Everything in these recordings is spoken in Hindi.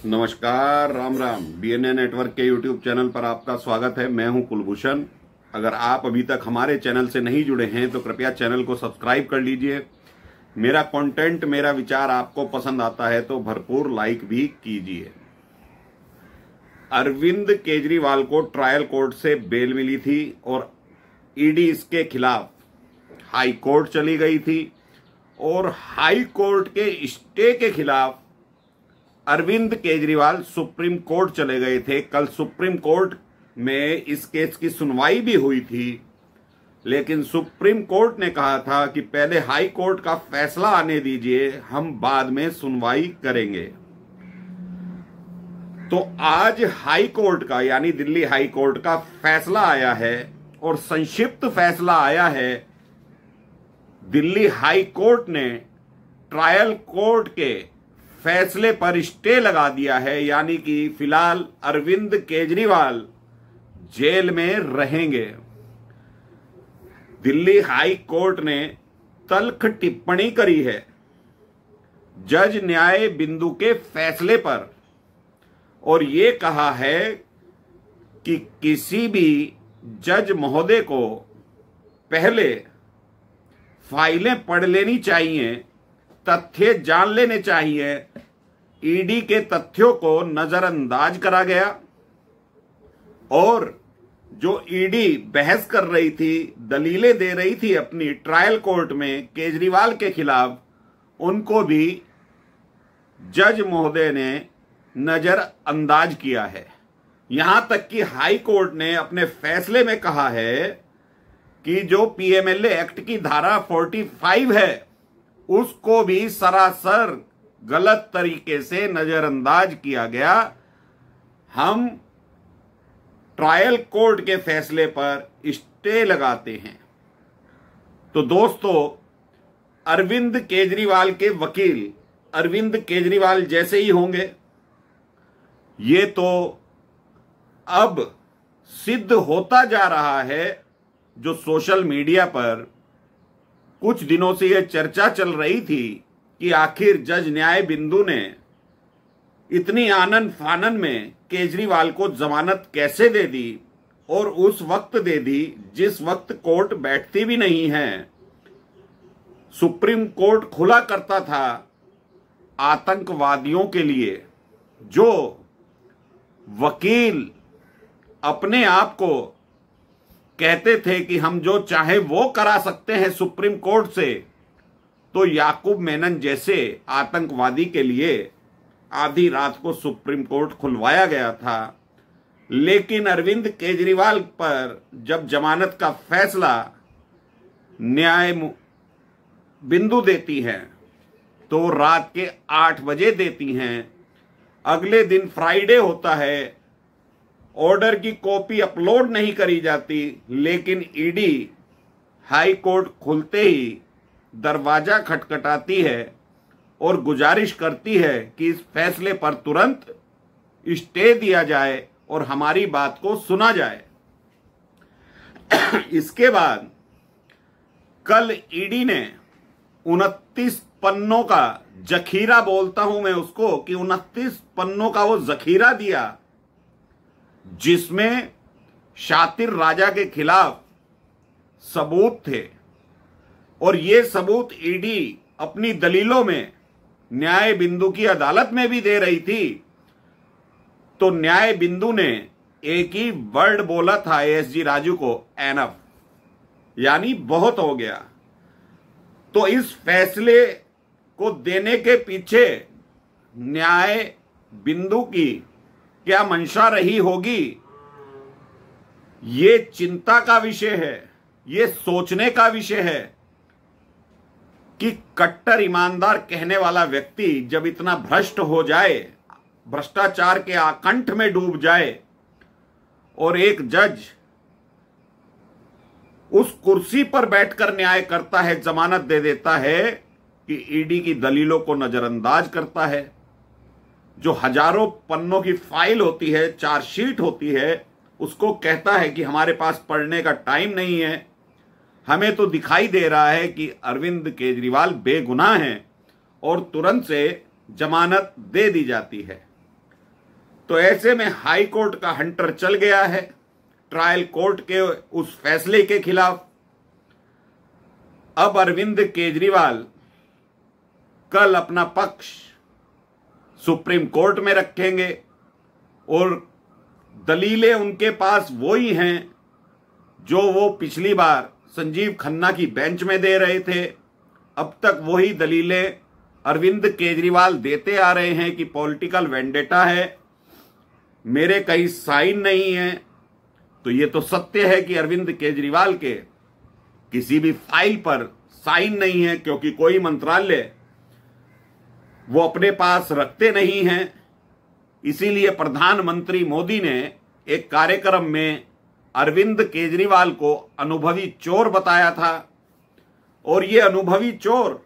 नमस्कार, राम राम। बीएनए नेटवर्क के यूट्यूब चैनल पर आपका स्वागत है। मैं हूं कुलभूषण। अगर आप अभी तक हमारे चैनल से नहीं जुड़े हैं तो कृपया चैनल को सब्सक्राइब कर लीजिए। मेरा कंटेंट, मेरा विचार आपको पसंद आता है तो भरपूर लाइक भी कीजिए। अरविंद केजरीवाल को ट्रायल कोर्ट से बेल मिली थी और ईडी इसके खिलाफ हाई कोर्ट चली गई थी और हाई कोर्ट के स्टे के खिलाफ अरविंद केजरीवाल सुप्रीम कोर्ट चले गए थे। कल सुप्रीम कोर्ट में इस केस की सुनवाई भी हुई थी, लेकिन सुप्रीम कोर्ट ने कहा था कि पहले हाई कोर्ट का फैसला आने दीजिए, हम बाद में सुनवाई करेंगे। तो आज हाई कोर्ट का यानी दिल्ली हाई कोर्ट का फैसला आया है और संक्षिप्त फैसला आया है। दिल्ली हाई कोर्ट ने ट्रायल कोर्ट के फैसले पर स्टे लगा दिया है, यानी कि फिलहाल अरविंद केजरीवाल जेल में रहेंगे। दिल्ली हाई कोर्ट ने तल्ख टिप्पणी करी है जज न्याय बिंदु के फैसले पर और ये कहा है कि किसी भी जज महोदय को पहले फाइलें पढ़ लेनी चाहिए, तथ्य जान लेने चाहिए। ईडी के तथ्यों को नजरअंदाज करा गया और जो ईडी बहस कर रही थी, दलीलें दे रही थी अपनी ट्रायल कोर्ट में केजरीवाल के खिलाफ, उनको भी जज महोदय ने नजरअंदाज किया है। यहां तक कि हाई कोर्ट ने अपने फैसले में कहा है कि जो पीएमएलए एक्ट की धारा 45 है उसको भी सरासर गलत तरीके से नजरअंदाज किया गया। हम ट्रायल कोर्ट के फैसले पर स्टे लगाते हैं। तो दोस्तों, अरविंद केजरीवाल के वकील अरविंद केजरीवाल जैसे ही होंगे, ये तो अब सिद्ध होता जा रहा है। जो सोशल मीडिया पर कुछ दिनों से यह चर्चा चल रही थी कि आखिर जज न्याय बिंदु ने इतनी आनन फानन में केजरीवाल को जमानत कैसे दे दी, और उस वक्त दे दी जिस वक्त कोर्ट बैठती भी नहीं है। सुप्रीम कोर्ट खुला करता था आतंकवादियों के लिए। जो वकील अपने आप को कहते थे कि हम जो चाहे वो करा सकते हैं सुप्रीम कोर्ट से, तो याकूब मेनन जैसे आतंकवादी के लिए आधी रात को सुप्रीम कोर्ट खुलवाया गया था। लेकिन अरविंद केजरीवाल पर जब जमानत का फैसला न्याय बिंदु देती है तो रात के 8 बजे देती हैं। अगले दिन फ्राइडे होता है, ऑर्डर की कॉपी अपलोड नहीं करी जाती, लेकिन ईडी हाई कोर्ट खुलते ही दरवाजा खटखटाती है और गुजारिश करती है कि इस फैसले पर तुरंत स्टे दिया जाए और हमारी बात को सुना जाए। इसके बाद कल ईडी ने 29 पन्नों का जखीरा, बोलता हूं मैं उसको, कि 29 पन्नों का वो जखीरा दिया जिसमें शातिर राजा के खिलाफ सबूत थे। और ये सबूत ईडी अपनी दलीलों में न्याय बिंदु की अदालत में भी दे रही थी। तो न्याय बिंदु ने एक ही वर्ड बोला था एएसजी राजू को, एनफ, यानी बहुत हो गया। तो इस फैसले को देने के पीछे न्याय बिंदु की क्या मंशा रही होगी, ये चिंता का विषय है, ये सोचने का विषय है कि कट्टर ईमानदार कहने वाला व्यक्ति जब इतना भ्रष्ट हो जाए, भ्रष्टाचार के आकंठ में डूब जाए, और एक जज उस कुर्सी पर बैठकर न्याय करता है, जमानत दे देता है, कि ईडी की दलीलों को नजरअंदाज करता है। जो हजारों पन्नों की फाइल होती है, चार्जशीट होती है, उसको कहता है कि हमारे पास पढ़ने का टाइम नहीं है। हमें तो दिखाई दे रहा है कि अरविंद केजरीवाल बेगुनाह हैं और तुरंत से जमानत दे दी जाती है। तो ऐसे में हाई कोर्ट का हंटर चल गया है ट्रायल कोर्ट के उस फैसले के खिलाफ। अब अरविंद केजरीवाल कल अपना पक्ष सुप्रीम कोर्ट में रखेंगे और दलीलें उनके पास वही हैं जो वो पिछली बार संजीव खन्ना की बेंच में दे रहे थे। अब तक वही दलीलें अरविंद केजरीवाल देते आ रहे हैं कि पॉलिटिकल वेंडेटा है, मेरे कहीं साइन नहीं है। तो ये तो सत्य है कि अरविंद केजरीवाल के किसी भी फाइल पर साइन नहीं है, क्योंकि कोई मंत्रालय वो अपने पास रखते नहीं हैं। इसीलिए प्रधानमंत्री मोदी ने एक कार्यक्रम में अरविंद केजरीवाल को अनुभवी चोर बताया था। और ये अनुभवी चोर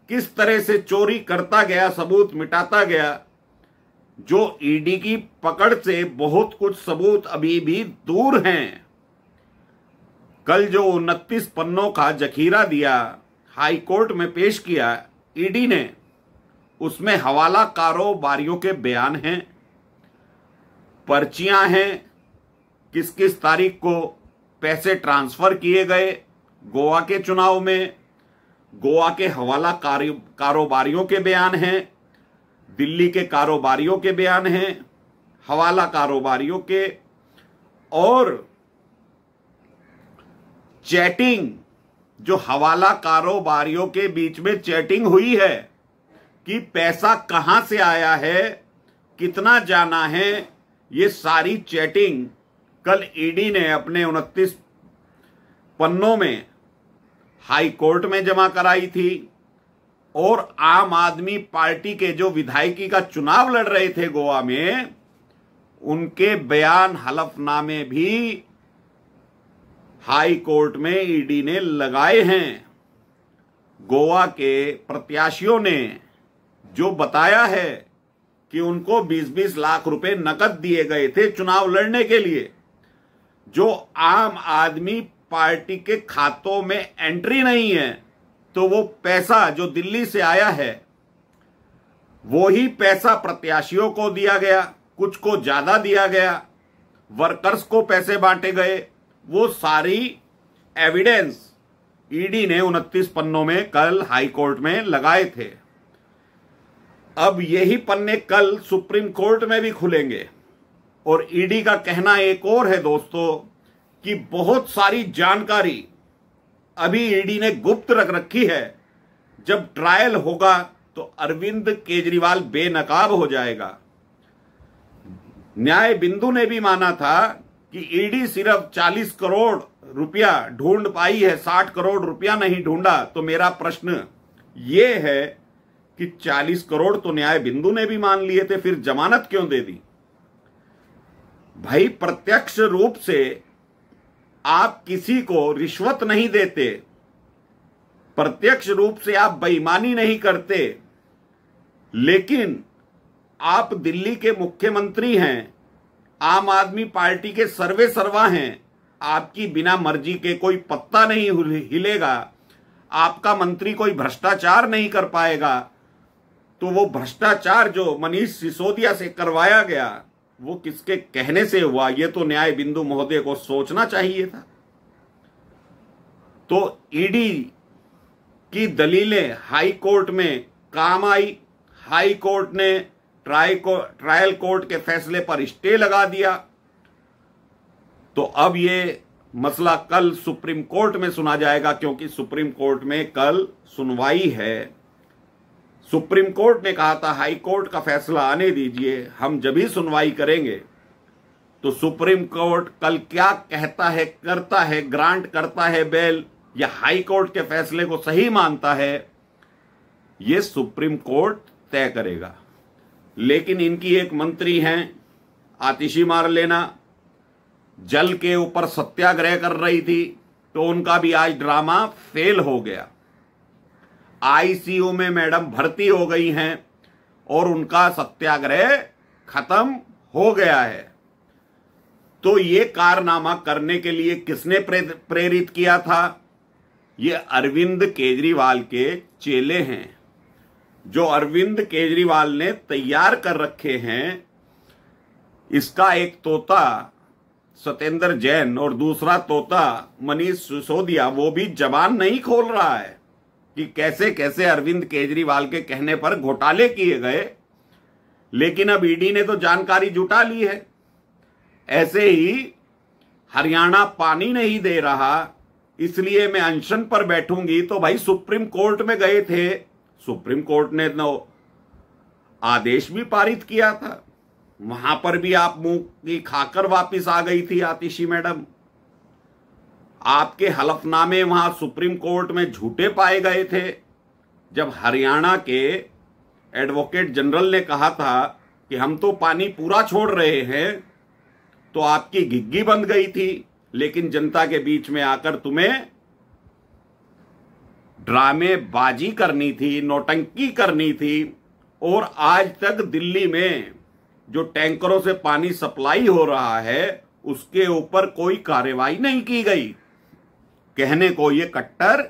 किस तरह से चोरी करता गया, सबूत मिटाता गया, जो ईडी की पकड़ से बहुत कुछ सबूत अभी भी दूर हैं। कल जो 29 पन्नों का जखीरा दिया, हाई कोर्ट में पेश किया ईडी ने, उसमें हवाला कारोबारियों के बयान हैं, पर्चियां हैं, किस किस तारीख को पैसे ट्रांसफर किए गए गोवा के चुनाव में, गोवा के हवाला कारोबारियों के बयान हैं, दिल्ली के कारोबारियों के बयान हैं, हवाला कारोबारियों के, और चैटिंग जो हवाला कारोबारियों के बीच में चैटिंग हुई है कि पैसा कहां से आया है, कितना जाना है, ये सारी चैटिंग कल ईडी ने अपने 29 पन्नों में हाई कोर्ट में जमा कराई थी। और आम आदमी पार्टी के जो विधायकी का चुनाव लड़ रहे थे गोवा में, उनके बयान हलफनामे भी हाई कोर्ट में ईडी ने लगाए हैं। गोवा के प्रत्याशियों ने जो बताया है कि उनको 20-20 लाख रुपए नकद दिए गए थे चुनाव लड़ने के लिए, जो आम आदमी पार्टी के खातों में एंट्री नहीं है, तो वो पैसा जो दिल्ली से आया है वो ही पैसा प्रत्याशियों को दिया गया, कुछ को ज्यादा दिया गया, वर्कर्स को पैसे बांटे गए। वो सारी एविडेंस ईडी ने 29 पन्नों में कल हाई कोर्ट में लगाए थे। अब यही पन्ने कल सुप्रीम कोर्ट में भी खुलेंगे। और ईडी का कहना एक और है दोस्तों कि बहुत सारी जानकारी अभी ईडी ने गुप्त रख रखी है। जब ट्रायल होगा तो अरविंद केजरीवाल बेनकाब हो जाएगा। न्याय बिंदु ने भी माना था कि ईडी सिर्फ 40 करोड़ रुपया ढूंढ पाई है, 60 करोड़ रुपया नहीं ढूंढा। तो मेरा प्रश्न यह है कि 40 करोड़ तो न्याय बिंदु ने भी मान लिए थे, फिर जमानत क्यों दे दी? भाई प्रत्यक्ष रूप से आप किसी को रिश्वत नहीं देते, प्रत्यक्ष रूप से आप बेईमानी नहीं करते, लेकिन आप दिल्ली के मुख्यमंत्री हैं, आम आदमी पार्टी के सर्वे सर्वा हैं, आपकी बिना मर्जी के कोई पत्ता नहीं हिलेगा, आपका मंत्री कोई भ्रष्टाचार नहीं कर पाएगा। तो वो भ्रष्टाचार जो मनीष सिसोदिया से करवाया गया वो किसके कहने से हुआ, ये तो न्याय बिंदु महोदय को सोचना चाहिए था। तो ईडी की दलीलें हाई कोर्ट में काम आई। हाई कोर्ट ने ट्रायल कोर्ट के फैसले पर स्टे लगा दिया। तो अब ये मसला कल सुप्रीम कोर्ट में सुना जाएगा, क्योंकि सुप्रीम कोर्ट में कल सुनवाई है। सुप्रीम कोर्ट ने कहा था हाई कोर्ट का फैसला आने दीजिए, हम जब ही सुनवाई करेंगे। तो सुप्रीम कोर्ट कल क्या कहता है, करता है, ग्रांट करता है बेल, या हाई कोर्ट के फैसले को सही मानता है, ये सुप्रीम कोर्ट तय करेगा। लेकिन इनकी एक मंत्री हैं आतिशी मारलेना, जल के ऊपर सत्याग्रह कर रही थी, तो उनका भी आज ड्रामा फेल हो गया। आईसीयू में मैडम भर्ती हो गई हैं और उनका सत्याग्रह खत्म हो गया है। तो ये कारनामा करने के लिए किसने प्रेरित किया था? ये अरविंद केजरीवाल के चेले हैं, जो अरविंद केजरीवाल ने तैयार कर रखे हैं इसका एक तोता सत्येंद्र जैन और दूसरा तोता मनीष सिसोदिया वो भी जबान नहीं खोल रहा है कि कैसे कैसे अरविंद केजरीवाल के कहने पर घोटाले किए गए, लेकिन अब ईडी ने तो जानकारी जुटा ली है। ऐसे ही हरियाणा पानी नहीं दे रहा इसलिए मैं अनशन पर बैठूंगी, तो भाई सुप्रीम कोर्ट में गए थे, सुप्रीम कोर्ट ने तो आदेश भी पारित किया था, वहां पर भी आप मुंह की खाकर वापिस आ गई थी आतिशी मैडम। आपके हलफनामे वहां सुप्रीम कोर्ट में झूठे पाए गए थे। जब हरियाणा के एडवोकेट जनरल ने कहा था कि हम तो पानी पूरा छोड़ रहे हैं, तो आपकी घिग्गी बंद गई थी, लेकिन जनता के बीच में आकर तुम्हें ड्रामेबाजी करनी थी, नौटंकी करनी थी। और आज तक दिल्ली में जो टैंकरों से पानी सप्लाई हो रहा है उसके ऊपर कोई कार्रवाई नहीं की गई। कहने को ये कट्टर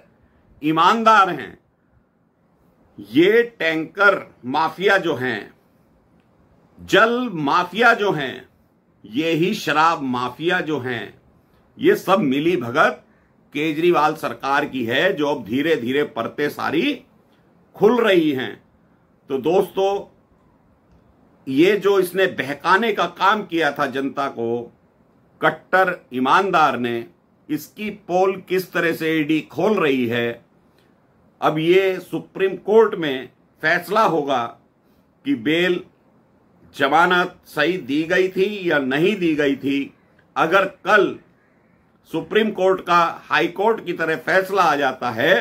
ईमानदार हैं। ये टैंकर माफिया जो हैं, जल माफिया जो हैं, ये ही शराब माफिया जो हैं, ये सब मिली भगत केजरीवाल सरकार की है, जो अब धीरे धीरे परतें सारी खुल रही हैं। तो दोस्तों, ये जो इसने बहकाने का काम किया था जनता को, कट्टर ईमानदार ने, इसकी पोल किस तरह से ईडी खोल रही है। अब ये सुप्रीम कोर्ट में फैसला होगा कि बेल जमानत सही दी गई थी या नहीं दी गई थी। अगर कल सुप्रीम कोर्ट का हाई कोर्ट की तरह फैसला आ जाता है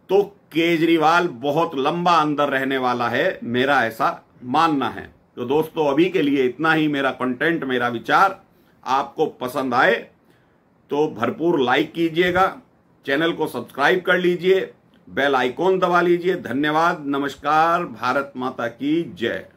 तो केजरीवाल बहुत लंबा अंदर रहने वाला है, मेरा ऐसा मानना है। तो दोस्तों, अभी के लिए इतना ही। मेरा कंटेंट, मेरा विचार आपको पसंद आए तो भरपूर लाइक कीजिएगा, चैनल को सब्सक्राइब कर लीजिए, बेल आइकॉन दबा लीजिए। धन्यवाद, नमस्कार, भारत माता की जय।